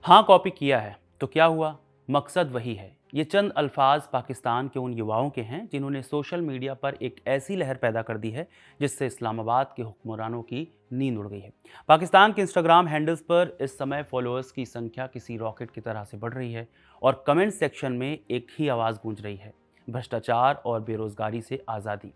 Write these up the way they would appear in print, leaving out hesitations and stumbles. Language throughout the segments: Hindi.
हाँ, कॉपी किया है तो क्या हुआ? मकसद वही है। ये चंद अल्फाज पाकिस्तान के उन युवाओं के हैं जिन्होंने सोशल मीडिया पर एक ऐसी लहर पैदा कर दी है जिससे इस्लामाबाद के हुक्मरानों की नींद उड़ गई है। पाकिस्तान के इंस्टाग्राम हैंडल्स पर इस समय फॉलोअर्स की संख्या किसी रॉकेट की तरह से बढ़ रही है और कमेंट सेक्शन में एक ही आवाज़ गूंज रही है, भ्रष्टाचार और बेरोजगारी से आज़ादी।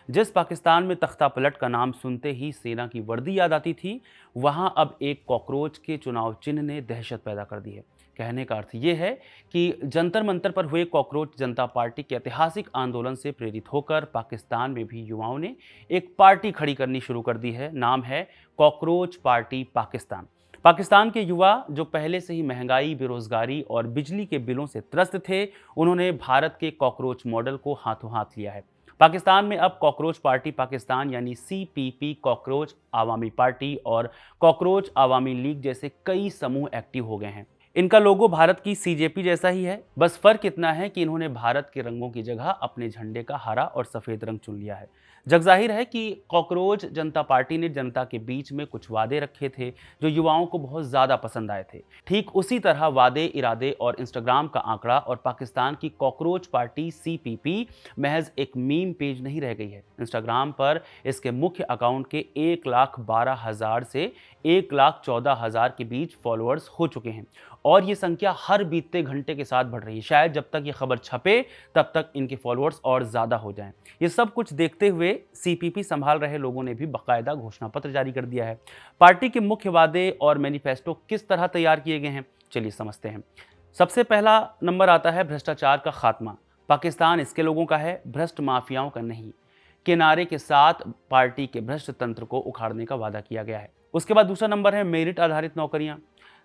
जिस पाकिस्तान में तख्ता पलट का नाम सुनते ही सेना की वर्दी याद आती थी, वहां अब एक कॉकरोच के चुनाव चिन्ह ने दहशत पैदा कर दी है। कहने का अर्थ ये है कि जंतर मंतर पर हुए कॉकरोच जनता पार्टी के ऐतिहासिक आंदोलन से प्रेरित होकर पाकिस्तान में भी युवाओं ने एक पार्टी खड़ी करनी शुरू कर दी है। नाम है कॉकरोच पार्टी पाकिस्तान। पाकिस्तान के युवा जो पहले से ही महंगाई, बेरोजगारी और बिजली के बिलों से त्रस्त थे, उन्होंने भारत के कॉकरोच मॉडल को हाथों हाथ लिया है। पाकिस्तान में अब कॉकरोच पार्टी पाकिस्तान यानी सीपीपी, कॉकरोच आवामी पार्टी और कॉकरोच आवामी लीग जैसे कई समूह एक्टिव हो गए हैं। इनका लोगो भारत की सीजेपी जैसा ही है, बस फर्क इतना है कि इन्होंने भारत के रंगों की जगह अपने झंडे का हरा और सफेद रंग चुन लिया है। जगजाहिर है कि कॉकरोच जनता पार्टी ने जनता के बीच में कुछ वादे रखे थे जो युवाओं को बहुत ज्यादा पसंद आए थे। ठीक उसी तरह वादे, इरादे और इंस्टाग्राम का आंकड़ा और पाकिस्तान की कॉकरोच पार्टी सीपीपी महज एक मीम पेज नहीं रह गई है। इंस्टाग्राम पर इसके मुख्य अकाउंट के 1,12,000 से 1,14,000 के बीच फॉलोअर्स हो चुके हैं और ये संख्या हर बीतते घंटे के साथ बढ़ रही है। शायद जब तक ये खबर छपे तब तक इनके फॉलोअर्स और ज़्यादा हो जाएं। ये सब कुछ देखते हुए सीपीपी संभाल रहे लोगों ने भी बाकायदा घोषणा पत्र जारी कर दिया है। पार्टी के मुख्य वादे और मैनिफेस्टो किस तरह तैयार किए गए हैं, चलिए समझते हैं। सबसे पहला नंबर आता है भ्रष्टाचार का खात्मा। पाकिस्तान इसके लोगों का है, भ्रष्ट माफियाओं का नहीं। के नारे के साथ पार्टी के भ्रष्ट तंत्र को उखाड़ने का वादा किया गया है। उसके बाद दूसरा नंबर है मेरिट आधारित नौकरियां।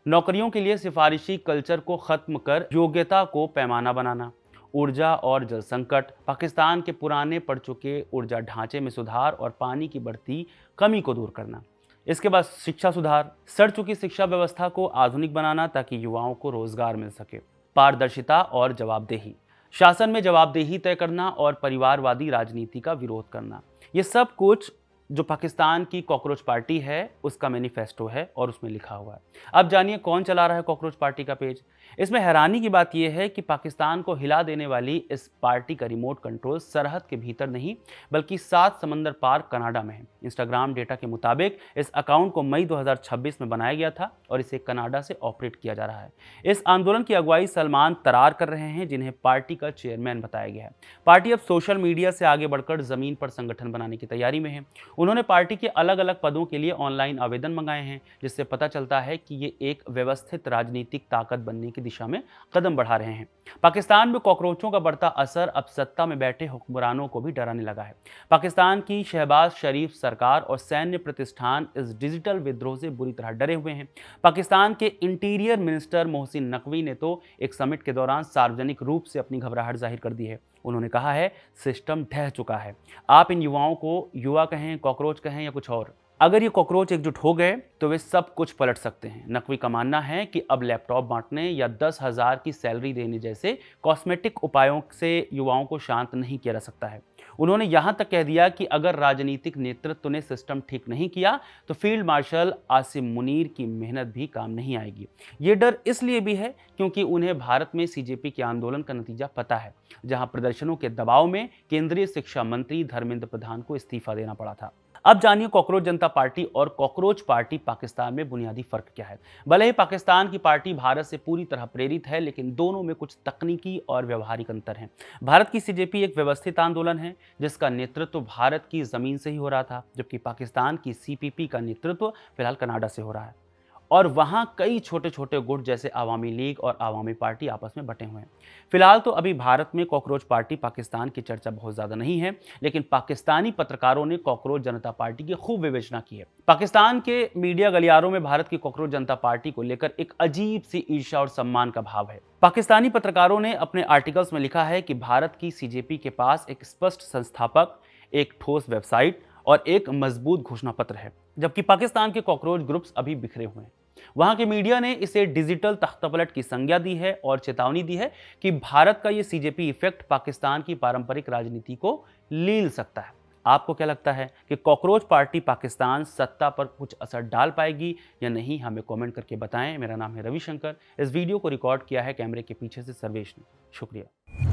नौकरियों के लिए सिफारिशी कल्चर को खत्म कर योग्यता को पैमाना बनाना। ऊर्जा और जल संकट। पाकिस्तान के पुराने पड़ चुके ऊर्जा ढांचे में सुधार और पानी की बढ़ती कमी को दूर करना। इसके बाद शिक्षा सुधार। सड़ चुकी शिक्षा व्यवस्था को आधुनिक बनाना ताकि युवाओं को रोजगार मिल सके। पारदर्शिता और जवाबदेही। शासन में जवाबदेही तय करना और परिवारवादी राजनीति का विरोध करना। ये सब कुछ जो पाकिस्तान की कॉकरोच पार्टी है उसका मैनिफेस्टो है और उसमें लिखा हुआ है। अब जानिए कौन चला रहा है कॉकरोच पार्टी का पेज। इसमें हैरानी की बात यह है कि पाकिस्तान को हिला देने वाली इस पार्टी का रिमोट कंट्रोल सरहद के भीतर नहीं बल्कि 7 समंदर पार कनाडा में है। इंस्टाग्राम डेटा के मुताबिक इस अकाउंट को मई 2026 में बनाया गया था और इसे कनाडा से ऑपरेट किया जा रहा है। इस आंदोलन की अगुवाई सलमान तरार कर रहे हैं जिन्हें पार्टी का चेयरमैन बताया गया है। पार्टी अब सोशल मीडिया से आगे बढ़कर जमीन पर संगठन बनाने की तैयारी में है। उन्होंने पार्टी के अलग अलग पदों के लिए ऑनलाइन आवेदन मंगाए हैं, जिससे पता चलता है कि ये एक व्यवस्थित राजनीतिक ताकत बनने की दिशा में कदम बढ़ा रहे हैं। पाकिस्तान में कॉकरोचों का बढ़ता असर अब सत्ता में बैठे हुक्मरानों को भी डराने लगा है। पाकिस्तान की शहबाज शरीफ सरकार और सैन्य प्रतिष्ठान इस डिजिटल विद्रोह से बुरी तरह डरे हुए हैं। पाकिस्तान के इंटीरियर मिनिस्टर मोहसिन नकवी ने तो एक समिट के दौरान सार्वजनिक रूप से अपनी घबराहट जाहिर कर दी है। उन्होंने कहा है सिस्टम ढह चुका है। आप इन युवाओं को युवा कहें, कॉकरोच कहें या कुछ और, अगर ये कॉकरोच एकजुट हो गए तो वे सब कुछ पलट सकते हैं। नकवी का मानना है कि अब लैपटॉप बांटने या 10,000 की सैलरी देने जैसे कॉस्मेटिक उपायों से युवाओं को शांत नहीं किया जा सकता है। उन्होंने यहां तक कह दिया कि अगर राजनीतिक नेतृत्व ने सिस्टम ठीक नहीं किया तो फील्ड मार्शल आसिम मुनीर की मेहनत भी काम नहीं आएगी। ये डर इसलिए भी है क्योंकि उन्हें भारत में सीजेपी के आंदोलन का नतीजा पता है, जहां प्रदर्शनों के दबाव में केंद्रीय शिक्षा मंत्री धर्मेंद्र प्रधान को इस्तीफा देना पड़ा था। अब जानिए कॉकरोच जनता पार्टी और कॉकरोच पार्टी पाकिस्तान में बुनियादी फर्क क्या है। भले ही पाकिस्तान की पार्टी भारत से पूरी तरह प्रेरित है, लेकिन दोनों में कुछ तकनीकी और व्यवहारिक अंतर हैं। भारत की सीजेपी एक व्यवस्थित आंदोलन है जिसका नेतृत्व भारत की जमीन से ही हो रहा था, जबकि पाकिस्तान की सीपीपी का नेतृत्व फिलहाल कनाडा से हो रहा है और वहां कई छोटे छोटे गुट जैसे आवामी लीग और आवामी पार्टी आपस में बटे हुए हैं। फिलहाल तो अभी भारत में कॉकरोच पार्टी पाकिस्तान की चर्चा बहुत ज्यादा नहीं है, लेकिन पाकिस्तानी पत्रकारों ने कॉकरोच जनता पार्टी की खूब विवेचना की है। पाकिस्तान के मीडिया गलियारों में भारत की कॉकरोच जनता पार्टी को लेकर एक अजीब सी ईर्ष्या और सम्मान का भाव है। पाकिस्तानी पत्रकारों ने अपने आर्टिकल्स में लिखा है कि भारत की सीजेपी के पास एक स्पष्ट संस्थापक, एक ठोस वेबसाइट और एक मजबूत घोषणा पत्र है, जबकि पाकिस्तान के कॉकरोच ग्रुप्स अभी बिखरे हुए हैं। वहां के मीडिया ने इसे डिजिटल तख्तापलट की संज्ञा दी है और चेतावनी दी है कि भारत का यह सीजेपी इफेक्ट पाकिस्तान की पारंपरिक राजनीति को लील सकता है। आपको क्या लगता है कि कॉकरोच पार्टी पाकिस्तान सत्ता पर कुछ असर डाल पाएगी या नहीं? हमें कमेंट करके बताएं। मेरा नाम है रविशंकर। इस वीडियो को रिकॉर्ड किया है कैमरे के पीछे से सर्वेश ने। शुक्रिया।